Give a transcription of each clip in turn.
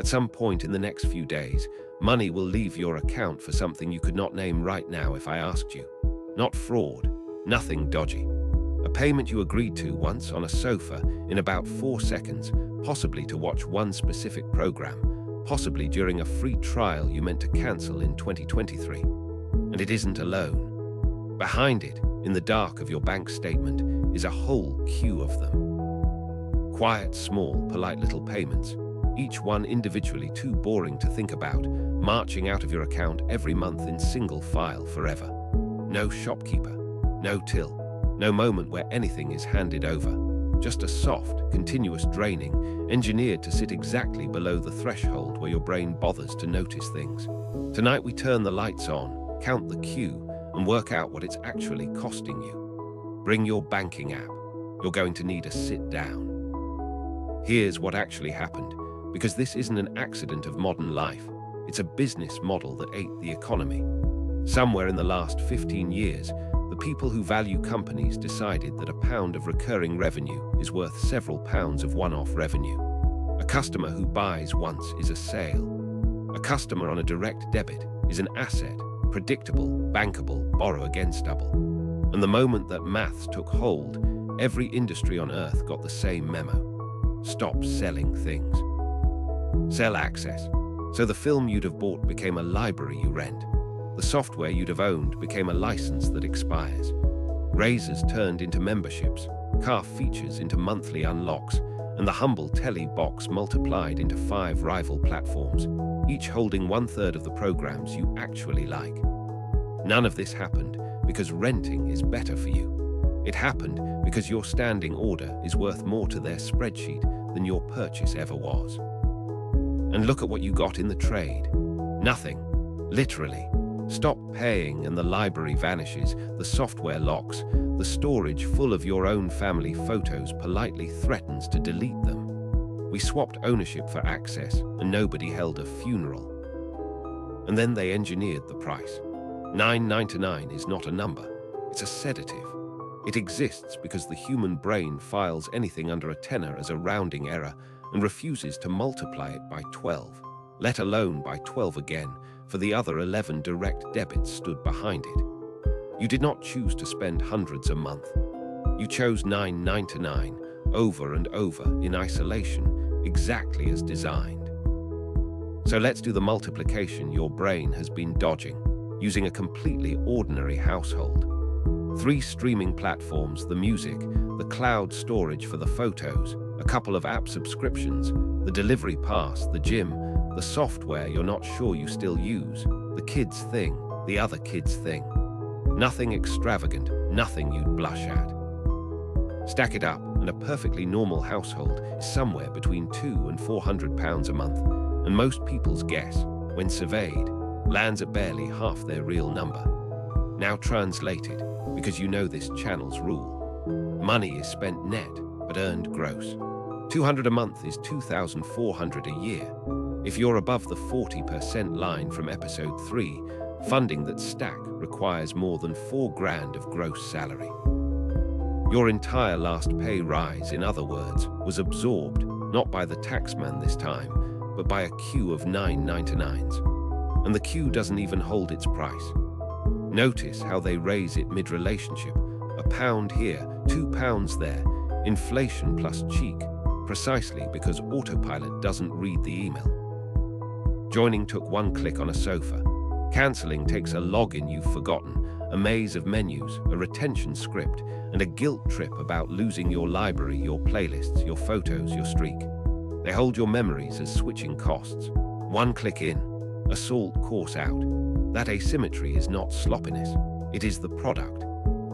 At some point in the next few days, money will leave your account for something you could not name right now if I asked you. Not fraud, nothing dodgy. A payment you agreed to once on a sofa in about 4 seconds, possibly to watch one specific program, possibly during a free trial you meant to cancel in 2023. And it isn't alone. Behind it, in the dark of your bank statement, is a whole queue of them. Quiet, small, polite little payments, each one individually too boring to think about, marching out of your account every month in single file forever. No shopkeeper, no till, no moment where anything is handed over. Just a soft, continuous draining, engineered to sit exactly below the threshold where your brain bothers to notice things. Tonight we turn the lights on, count the queue, and work out what it's actually costing you. Bring your banking app. You're going to need a sit down. Here's what actually happened, because this isn't an accident of modern life. It's a business model that ate the economy. Somewhere in the last 15 years, the people who value companies decided that a pound of recurring revenue is worth several pounds of one-off revenue. A customer who buys once is a sale. A customer on a direct debit is an asset, predictable, bankable, borrow again stubble. And the moment that maths took hold, every industry on earth got the same memo. Stop selling things. Sell access. So the film you'd have bought became a library you rent. The software you'd have owned became a license that expires. Razors turned into memberships, car features into monthly unlocks, and the humble telly box multiplied into 5 rival platforms, each holding 1/3 of the programs you actually like. None of this happened because renting is better for you. It happened because your standing order is worth more to their spreadsheet than your purchase ever was. And look at what you got in the trade. Nothing. Literally. Stop paying and the library vanishes, the software locks, the storage full of your own family photos politely threatens to delete them. We swapped ownership for access and nobody held a funeral. And then they engineered the price. $9.99 is not a number, it's a sedative. It exists because the human brain files anything under a tenner as a rounding error and refuses to multiply it by 12, let alone by 12 again, for the other 11 direct debits stood behind it. You did not choose to spend hundreds a month. You chose $9.99 over and over in isolation, exactly as designed. So let's do the multiplication your brain has been dodging, using a completely ordinary household. 3 streaming platforms, the music, the cloud storage for the photos, a couple of app subscriptions, the delivery pass, the gym, the software you're not sure you still use, the kids thing, the other kids thing. Nothing extravagant, nothing you'd blush at. Stack it up, and a perfectly normal household is somewhere between £200 and £400 a month, and most people's guess, when surveyed, lands at barely half their real number. Now translated, because you know this channel's rule. Money is spent net, but earned gross. $200 a month is $2,400 a year. If you're above the 40% line from episode 3, funding that stack requires more than $4,000 of gross salary. Your entire last pay rise, in other words, was absorbed, not by the taxman this time, but by a queue of $9.99s. And the queue doesn't even hold its price. Notice how they raise it mid-relationship. £1 here, £2 there, inflation plus cheek, precisely because autopilot doesn't read the email. Joining took 1 click on a sofa. Cancelling takes a login you've forgotten, a maze of menus, a retention script, and a guilt trip about losing your library, your playlists, your photos, your streak. They hold your memories as switching costs. 1 click in, assault course out. That asymmetry is not sloppiness, it is the product.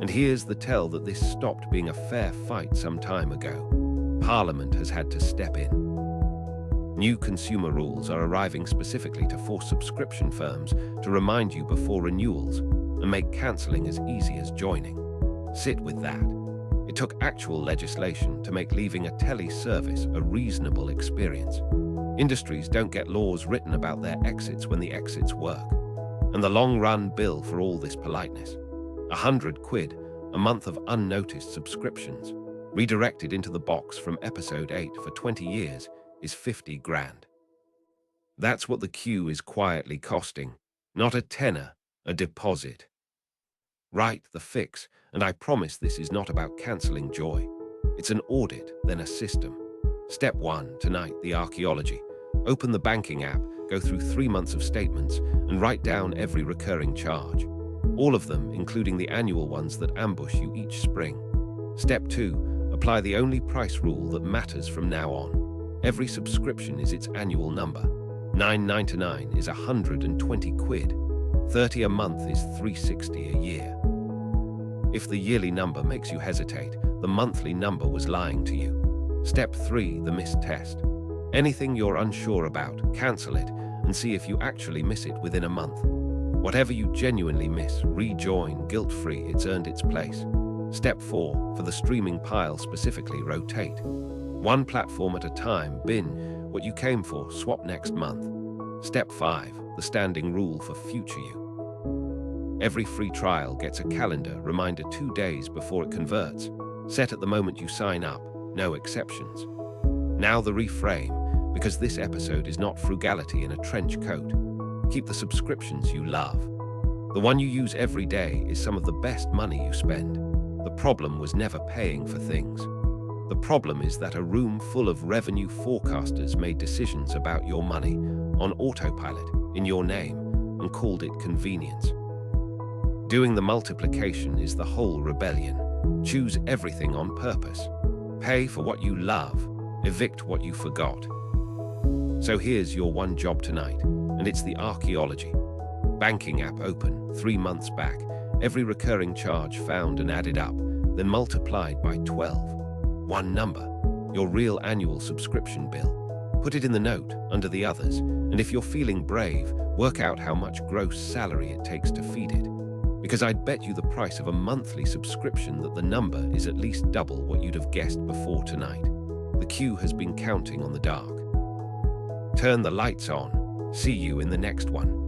And here's the tell that this stopped being a fair fight some time ago. Parliament has had to step in. New consumer rules are arriving specifically to force subscription firms to remind you before renewals and make cancelling as easy as joining. Sit with that. It took actual legislation to make leaving a telly service a reasonable experience. Industries don't get laws written about their exits when the exits work. And the long-run bill for all this politeness, £100, a month of unnoticed subscriptions, redirected into the box from episode 8 for 20 years, is 50 grand. That's what the queue is quietly costing. Not a tenner, a deposit. Write the fix, and I promise this is not about cancelling joy. It's an audit, then a system. Step 1, tonight, the archaeology. Open the banking app, go through 3 months of statements, and write down every recurring charge. All of them, including the annual ones that ambush you each spring. Step 2, apply the only price rule that matters from now on. Every subscription is its annual number. $9.99 is 120 quid. 30 a month is 360 a year. If the yearly number makes you hesitate, the monthly number was lying to you. Step 3, the missed test. Anything you're unsure about, cancel it and see if you actually miss it within a month. Whatever you genuinely miss, rejoin guilt-free, it's earned its place. Step 4, for the streaming pile specifically, rotate. One platform at a time, bin what you came for, swap next month. Step 5, the standing rule for future you. Every free trial gets a calendar reminder 2 days before it converts, set at the moment you sign up, no exceptions. Now the reframe, because this episode is not frugality in a trench coat. Keep the subscriptions you love. The one you use every day is some of the best money you spend. The problem was never paying for things. The problem is that a room full of revenue forecasters made decisions about your money on autopilot in your name and called it convenience. Doing the multiplication is the whole rebellion. Choose everything on purpose. Pay for what you love, evict what you forgot. So here's your one job tonight, and it's the archaeology. Banking app open, 3 months back, every recurring charge found and added up, then multiplied by 12. One number, your real annual subscription bill. Put it in the note, under the others, and if you're feeling brave, work out how much gross salary it takes to feed it. Because I'd bet you the price of a monthly subscription that the number is at least double what you'd have guessed before tonight. The queue has been counting on the dark. Turn the lights on. See you in the next one.